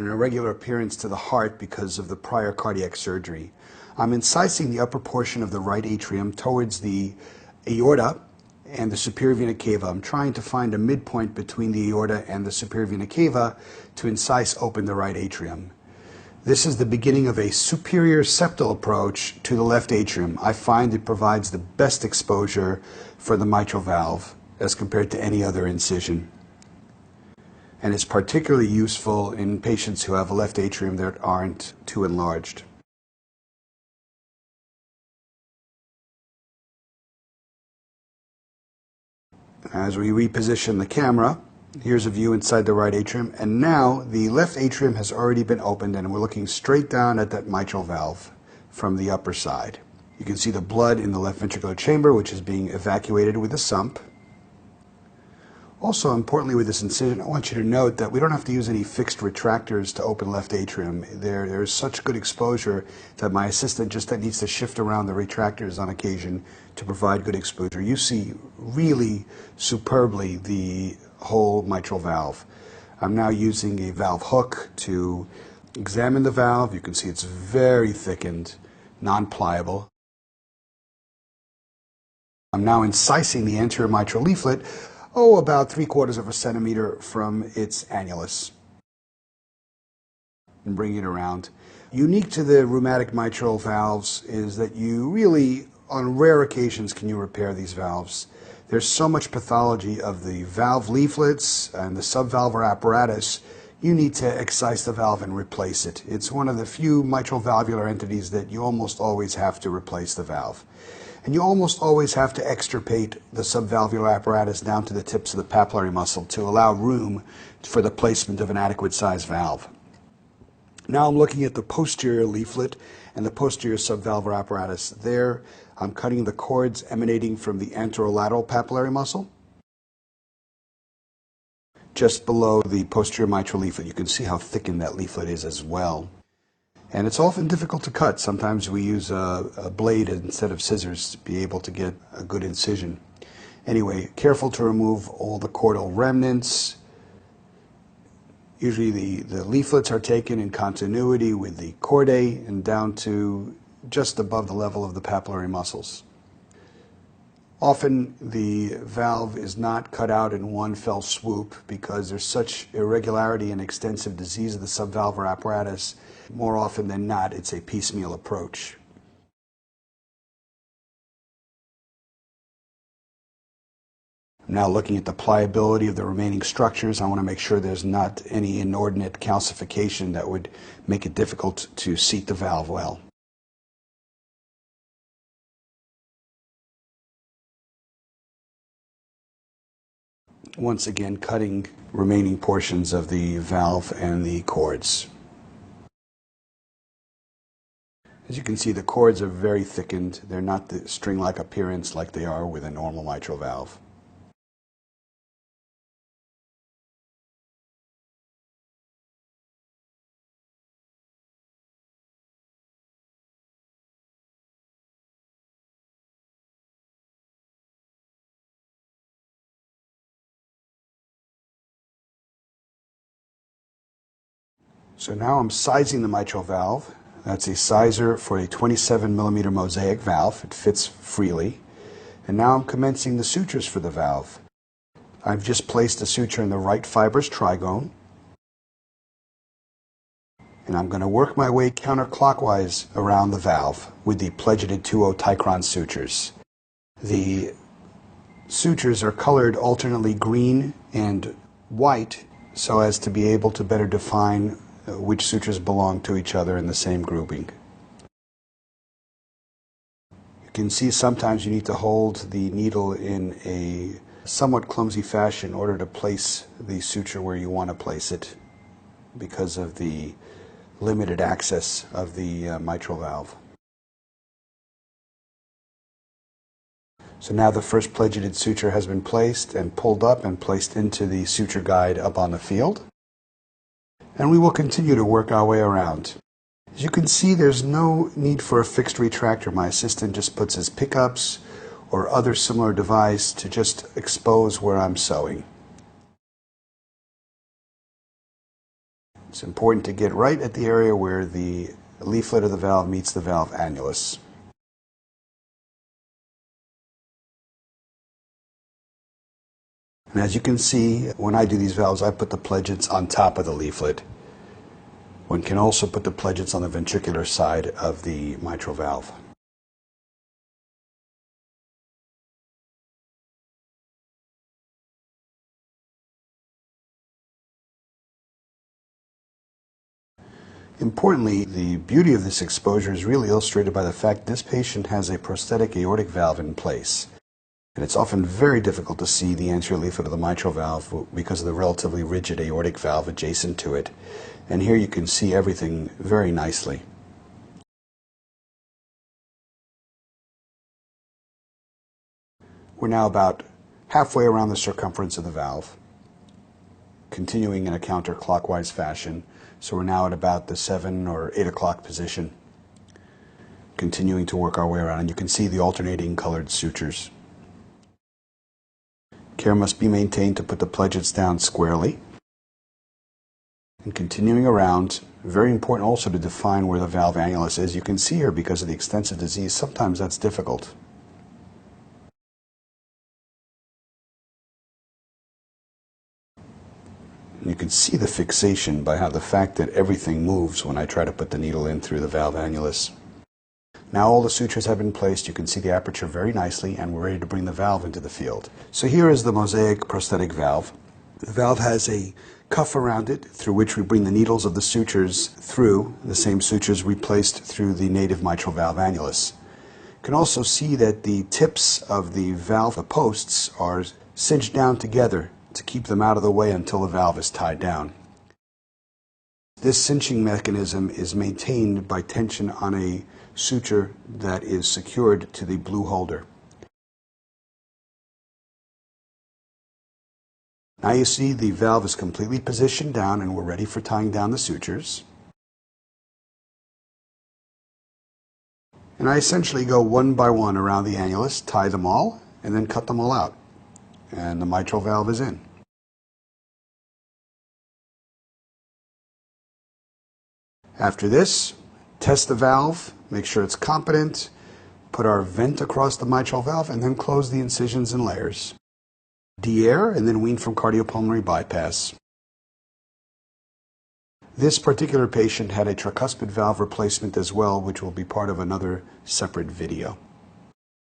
An irregular appearance to the heart because of the prior cardiac surgery. I'm incising the upper portion of the right atrium towards the aorta and the superior vena cava. I'm trying to find a midpoint between the aorta and the superior vena cava to incise open the right atrium. This is the beginning of a superior septal approach to the left atrium. I find it provides the best exposure for the mitral valve as compared to any other incision. And it's particularly useful in patients who have a left atrium that aren't too enlarged. As we reposition the camera, here's a view inside the right atrium, and now the left atrium has already been opened and we're looking straight down at that mitral valve from the upper side. You can see the blood in the left ventricular chamber, which is being evacuated with a sump. Also, importantly with this incision, I want you to note that we don't have to use any fixed retractors to open left atrium. There's such good exposure that my assistant just needs to shift around the retractors on occasion to provide good exposure. You see really superbly the whole mitral valve. I'm now using a valve hook to examine the valve. You can see it's very thickened, non-pliable. I'm now incising the anterior mitral leaflet, about 3/4 of a centimeter from its annulus, and bring it around. Unique to the rheumatic mitral valves is that you really, on rare occasions, can you repair these valves. There's so much pathology of the valve leaflets and the subvalvular apparatus, you need to excise the valve and replace it. It's one of the few mitral valvular entities that you almost always have to replace the valve. And you almost always have to extirpate the subvalvular apparatus down to the tips of the papillary muscle to allow room for the placement of an adequate size valve. Now I'm looking at the posterior leaflet and the posterior subvalvular apparatus. There I'm cutting the cords emanating from the anterolateral papillary muscle. Just below the posterior mitral leaflet, you can see how thickened that leaflet is as well. And it's often difficult to cut. Sometimes we use a blade instead of scissors to be able to get a good incision. Anyway, careful to remove all the chordal remnants. Usually the leaflets are taken in continuity with the chordae and down to just above the level of the papillary muscles. Often the valve is not cut out in one fell swoop because there's such irregularity and extensive disease of the subvalvular apparatus. More often than not, it's a piecemeal approach. I'm now looking at the pliability of the remaining structures. I want to make sure there's not any inordinate calcification that would make it difficult to seat the valve well. Once again, cutting remaining portions of the valve and the cords. As you can see, the cords are very thickened. They're not the string-like appearance like they are with a normal mitral valve. So now I'm sizing the mitral valve. That's a sizer for a 27 millimeter mosaic valve. It fits freely. And now I'm commencing the sutures for the valve. I've just placed a suture in the right fibrous trigone. And I'm going to work my way counterclockwise around the valve with the Plegited 2.0 Ticron sutures. The sutures are colored alternately green and white so as to be able to better define which sutures belong to each other in the same grouping. You can see sometimes you need to hold the needle in a somewhat clumsy fashion in order to place the suture where you want to place it because of the limited access of the mitral valve. So now the first plegited suture has been placed and pulled up and placed into the suture guide up on the field. And we will continue to work our way around. As you can see, there's no need for a fixed retractor. My assistant just puts his pickups or other similar device to just expose where I'm sewing. It's important to get right at the area where the leaflet of the valve meets the valve annulus. And as you can see, when I do these valves, I put the pledgets on top of the leaflet. One can also put the pledgets on the ventricular side of the mitral valve. Importantly, the beauty of this exposure is really illustrated by the fact this patient has a prosthetic aortic valve in place. And it's often very difficult to see the anterior leaflet of the mitral valve because of the relatively rigid aortic valve adjacent to it. And here you can see everything very nicely. We're now about halfway around the circumference of the valve, continuing in a counterclockwise fashion. So we're now at about the 7 or 8 o'clock position, continuing to work our way around. And you can see the alternating colored sutures. Care must be maintained to put the pledgets down squarely. And continuing around, very important also to define where the valve annulus is. You can see here, because of the extensive disease, sometimes that's difficult. And you can see the fixation by how the fact that everything moves when I try to put the needle in through the valve annulus. Now all the sutures have been placed. You can see the aperture very nicely, and we're ready to bring the valve into the field. So here is the Mosaic prosthetic valve. The valve has a cuff around it through which we bring the needles of the sutures through, the same sutures we placed through the native mitral valve annulus. You can also see that the tips of the valve posts are cinched down together to keep them out of the way until the valve is tied down. This cinching mechanism is maintained by tension on a suture that is secured to the blue holder. Now you see the valve is completely positioned down, and we're ready for tying down the sutures. And I essentially go one by one around the annulus, tie them all, and then cut them all out. And the mitral valve is in. After this, test the valve, make sure it's competent, put our vent across the mitral valve, and then close the incisions in layers. De-air, and then wean from cardiopulmonary bypass. This particular patient had a tricuspid valve replacement as well, which will be part of another separate video.